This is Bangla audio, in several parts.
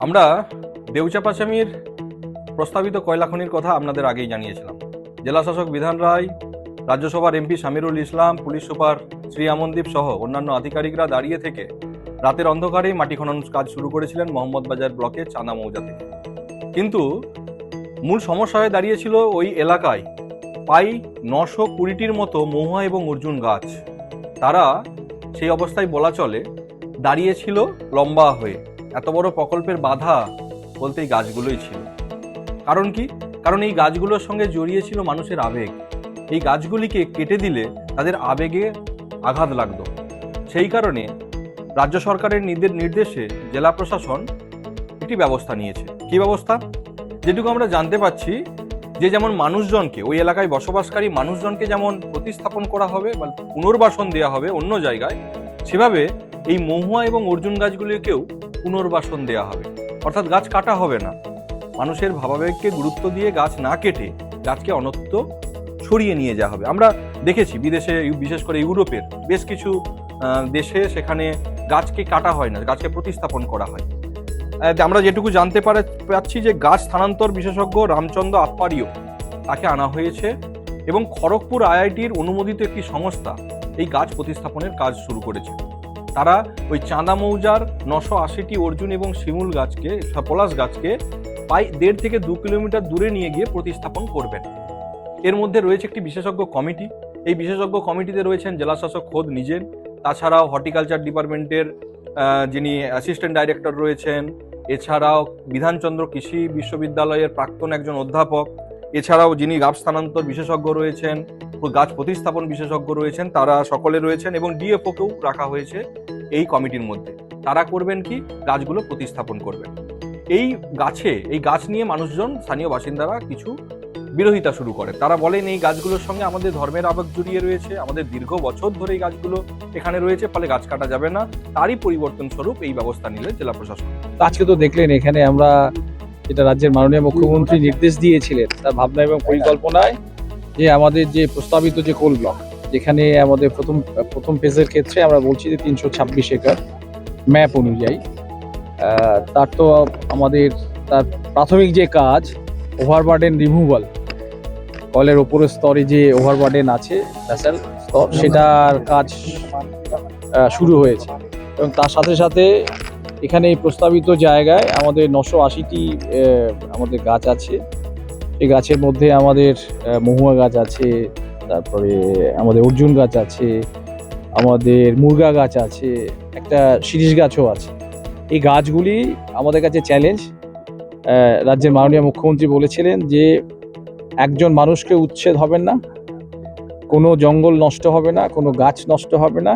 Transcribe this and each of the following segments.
আমরা দেউচাপাচামির প্রস্তাবিত কয়লা খনির কথা আপনাদের আগেই জানিয়েছিলাম। জেলা শাসক বিধান রায়, রাজ্যসভার এমপি শামিরুল ইসলাম, পুলিশ সুপার শ্রী আমনদীপ সহ অন্যান্য আধিকারিকরা দাঁড়িয়ে থেকে রাতের অন্ধকারেই মাটি খনন কাজ শুরু করেছিলেন মোহাম্মদবাজার ব্লকের চাঁদা মৌজা থেকে। কিন্তু মূল সমস্যা হয়ে দাঁড়িয়েছিল ওই এলাকায় প্রায় 920টির মতো মহুয়া এবং অর্জুন গাছ। তারা সেই অবস্থায় বলা চলে দাঁড়িয়েছিল লম্বা হয়ে। এত বড় প্রকল্পের বাধা বলতে এই গাছগুলোই ছিল। কারণ কি? কারণ এই গাছগুলোর সঙ্গে জড়িয়ে ছিল মানুষের আবেগ। এই গাছগুলিকে কেটে দিলে তাদের আবেগে আঘাত লাগতো। সেই কারণে রাজ্য সরকারের নির্দেশে জেলা প্রশাসন একটি ব্যবস্থা নিয়েছে। কি ব্যবস্থা? যেটুকু আমরা জানতে পাচ্ছি যে যেমন মানুষজনকে, ওই এলাকায় বসবাসকারী মানুষজনকে যেমন প্রতিস্থাপন করা হবে বা পুনর্বাসন দেওয়া হবে অন্য জায়গায়, সেভাবে এই মহুয়া এবং অর্জুন গাছগুলিকেও পুনর্বাসন দেওয়া হবে। অর্থাৎ গাছ কাটা হবে না। মানুষের ভাবাবেগকে গুরুত্ব দিয়ে গাছ না কেটে গাছকে অন্যত্র সরিয়ে নিয়ে যাওয়া হবে। আমরা দেখেছি বিদেশে, বিশেষ করে ইউরোপের বেশ কিছু দেশে সেখানে গাছকে কাটা হয় না, গাছকে প্রতিস্থাপন করা হয়। আমরা যেটুকু জানতে পারছি যে গাছ স্থানান্তর বিশেষজ্ঞ রামচন্দ্র আপ্পারিও তাকে আনা হয়েছে এবং খড়গপুর আইআইটির অনুমোদিত একটি সংস্থা এই গাছ প্রতিস্থাপনের কাজ শুরু করেছে। তারা ওই চাঁদা মৌজার 980টি অর্জুন এবং শিমুল গাছকে, পলাশ গাছকে প্রায় 1.5 থেকে 2 কিলোমিটার দূরে নিয়ে গিয়ে প্রতিস্থাপন করবেন। এর মধ্যে রয়েছে একটি বিশেষজ্ঞ কমিটি। এই বিশেষজ্ঞ কমিটিতে রয়েছেন জেলা শাসক খোদ নিজের, তাছাড়াও হর্টিকালচার ডিপার্টমেন্টের যিনি অ্যাসিস্ট্যান্ট ডাইরেক্টর রয়েছেন, এছাড়াও বিধানচন্দ্র কৃষি বিশ্ববিদ্যালয়ের প্রাক্তন একজন অধ্যাপক, এছাড়াও যিনি গাছ স্থানান্তর বিশেষজ্ঞ রয়েছেন, গাছ প্রতিস্থাপন বিশেষজ্ঞ রয়েছেন, তারা সকলে রয়েছেন এবং ডিএফওকেও রাখা হয়েছে এই কমিটির মধ্যে। তারা করবেন কি? গাছগুলো প্রতিস্থাপন করবেন। এই গাছ নিয়ে মানুষজন, স্থানীয় বাসিন্দারা কিছু বিরোধিতা শুরু করে। তারা বলেন এই গাছগুলোর সঙ্গে আমাদের ধর্মের আবেগ জড়িয়ে রয়েছে, আমাদের দীর্ঘ বছর ধরে এই গাছগুলো এখানে রয়েছে, ফলে গাছ কাটা যাবে না। তারই পরিবর্তন স্বরূপ এই ব্যবস্থা নিলে জেলা প্রশাসন। আজকে তো দেখলেন এখানে আমরা যেটা রাজ্যের মাননীয় মুখ্যমন্ত্রী নির্দেশ দিয়েছিলেন তার ভাবনা এবং পরিকল্পনায় যে আমাদের যে প্রস্তাবিত যে কোল ব্লক, যেখানে আমাদের প্রথম ফেজের ক্ষেত্রে আমরা বলছি যে 326 একর ম্যাপ অনুযায়ী, তার তো আমাদের তার প্রাথমিক যে কাজ ওভারবার্ডেন রিমুভাল, কলের ওপরের স্তরে যে ওভারবার্ডেন আছে ভ্যাসেল স্তর, সেটার কাজ শুরু হয়েছে এবং তার সাথে সাথে এখানে এই প্রস্তাবিত জায়গায় আমাদের 980টি আমাদের গাছ আছে। এই গাছের মধ্যে আমাদের মহুয়া গাছ আছে, তারপরে আমাদের অর্জুন গাছ আছে, আমাদের মুরগা গাছ আছে, একটা শিরীষ গাছও আছে। এই গাছগুলি আমাদের কাছে চ্যালেঞ্জ। রাজ্যের মাননীয় মুখ্যমন্ত্রী বলেছিলেন যে একজন মানুষকে উচ্ছেদ হবেন না, কোনো জঙ্গল নষ্ট হবে না, কোনো গাছ নষ্ট হবে না,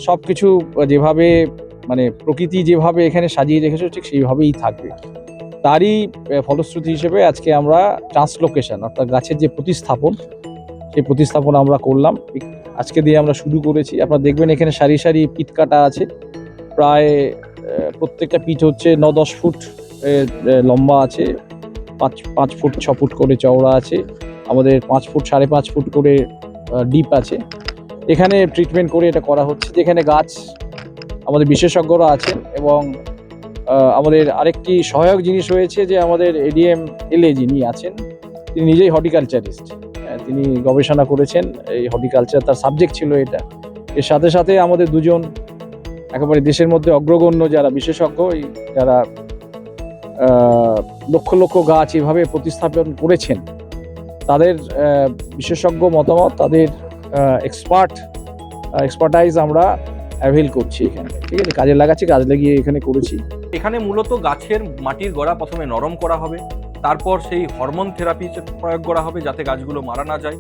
সব কিছু যেভাবে মানে প্রকৃতি যেভাবে এখানে সাজিয়ে রেখেছে ঠিক সেইভাবেই থাকবে। তারই ফলশ্রুতি হিসেবে আজকে আমরা ট্রান্সলোকেশন অর্থাৎ গাছের যে প্রতিস্থাপন, সেই প্রতিস্থাপন আমরা করলাম। আজকে দিয়ে আমরা শুরু করেছি। আপনারা দেখবেন এখানে সারি সারি পিট কাটা আছে, প্রায় প্রত্যেকটা পিট হচ্ছে 9-10 ফুট লম্বা আছে, 5 ফুট 6 ফুট করে চওড়া আছে, আমাদের 5 ফুট 5.5 ফুট করে ডিপ আছে। এখানে ট্রিটমেন্ট করে এটা করা হচ্ছে। যেখানে গাছ আমাদের বিশেষজ্ঞরা আছেন এবং আমাদের আরেকটি সহায়ক জিনিস রয়েছে যে আমাদের এডিএম এলএ যিনি আছেন তিনি নিজেই হর্টিকালচারিস্ট, তিনি গবেষণা করেছেন, এই হর্টিকালচার তার সাবজেক্ট ছিল এটা। এর সাথে সাথে আমাদের দুজন একেবারে দেশের মধ্যে অগ্রগণ্য যারা বিশেষজ্ঞ, যারা লক্ষ লক্ষ গাছ এভাবে প্রতিস্থাপন করেছেন, তাদের বিশেষজ্ঞ মতামত, তাদের এক্সপার্টাইজ আমরা অ্যাভেল করছি এখানে। ঠিক আছে, কাজে লাগাচ্ছি, কাজ লাগিয়ে এখানে করেছি। এখানে মূলত গাছের মাটির গোড়া প্রথমে নরম করা হবে, তারপর সেই হরমোন থেরাপি প্রয়োগ করা হবে যাতে গাছগুলো মারা না যায়।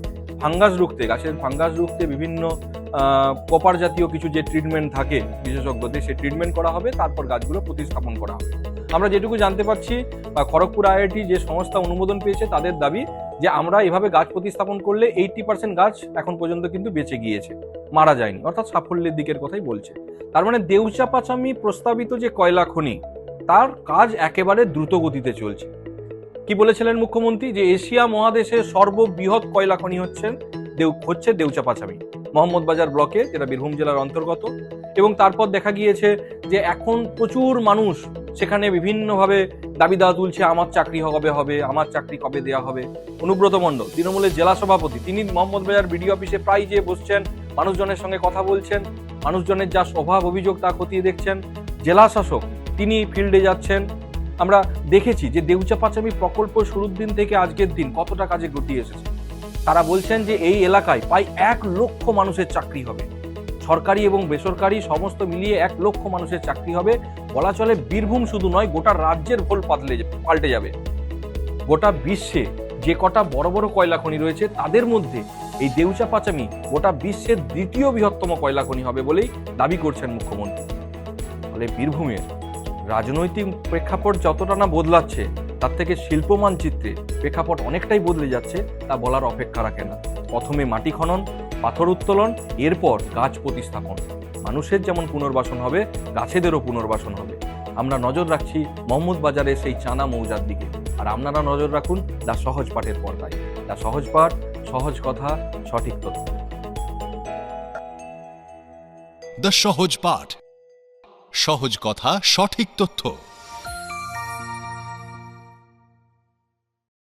গাছের ফাঙ্গাস রুখতে বিভিন্ন কপার জাতীয় কিছু যে ট্রিটমেন্ট থাকে বিশেষজ্ঞদের, সেই ট্রিটমেন্ট করা হবে, তারপর গাছগুলো প্রতিস্থাপন করা হবে। আমরা যেটুকু জানতে পারছি, খড়গপুর আইআইটি যে সংস্থা অনুমোদন পেয়েছে তাদের দাবি যে আমরা এভাবে গাছ প্রতিস্থাপন করলে 80% গাছ এখন পর্যন্ত কিন্তু বেঁচে গিয়েছে, মারা যায়নি, অর্থাৎ সাফল্যের দিকের কথাই বলছে। তার মানে দেউচাপাচামি প্রস্তাবিত যে কয়লা খনি, তার কাজ একেবারে দ্রুত গতিতে চলছে। কি বলেছিলেন মুখ্যমন্ত্রী? যে এশিয়া মহাদেশের সর্ববৃহৎ কয়লা খনি হচ্ছে দেউচাপাচামি। মোহাম্মদবাজার ব্লকে, যেটা বীরভূম জেলার অন্তর্গত। এবং তারপর দেখা গিয়েছে যে এখন প্রচুর মানুষ সেখানে বিভিন্নভাবে দাবি দাওয়া তুলছে, আমার চাকরি হবে, আমার চাকরি কবে দেওয়া হবে। অনুব্রত মণ্ডল, তৃণমূলের জেলা সভাপতি, তিনি মোহাম্মদবাজার বিডিও অফিসে প্রায় যেয়ে বসছেন, মানুষজনের সঙ্গে কথা বলছেন, মানুষজনের যা স্বভাব অভিযোগ তা খতিয়ে দেখছেন। জেলা শাসক তিনি ফিল্ডে যাচ্ছেন। আমরা দেখেছি যে দেউচা পাচামি প্রকল্প শুরুর দিন থেকে আজকের দিন কতটা কাজে গটিয়ে এসেছে। তারা বলছেন যে এই এলাকায় প্রায় 1 লক্ষ মানুষের চাকরি হবে, সরকারি এবং বেসরকারি সমস্ত মিলিয়ে 1 লক্ষ মানুষের চাকরি হবে। বলা চলে বীরভূম শুধু নয়, গোটা রাজ্যের ভোল পাল্টে যাবে। গোটা বিশ্বে যে কটা বড় বড় কয়লা খনি রয়েছে তাদের মধ্যে এই দেউচা পাচামি গোটা বিশ্বের 2য় বৃহত্তম কয়লা খনি হবে বলেই দাবি করছেন মুখ্যমন্ত্রী। ফলে বীরভূমের রাজনৈতিক প্রেক্ষাপট যতটা না বদলাচ্ছে, তার থেকে শিল্প মানচিত্রে প্রেক্ষাপট অনেকটাই বদলে যাচ্ছে, তা বলার অপেক্ষা রাখে না। প্রথমে মাটি খনন, পাথর উত্তোলন, এরপর গাছ প্রতিস্থাপন। মানুষের যেমন পুনর্বাসন হবে, গাছেদেরও পুনর্বাসন হবে। আমরা নজর রাখছি মোহাম্মদবাজারের সেই চানা মৌজার দিকে। আর আপনারা নজর রাখুন দ্য সহজ পাঠের পর্দায়। দ্য সহজ পাঠ, সহজ কথা, সঠিক তথ্য। দ্য সহজ পাঠ, সহজ কথা, সঠিক তথ্য।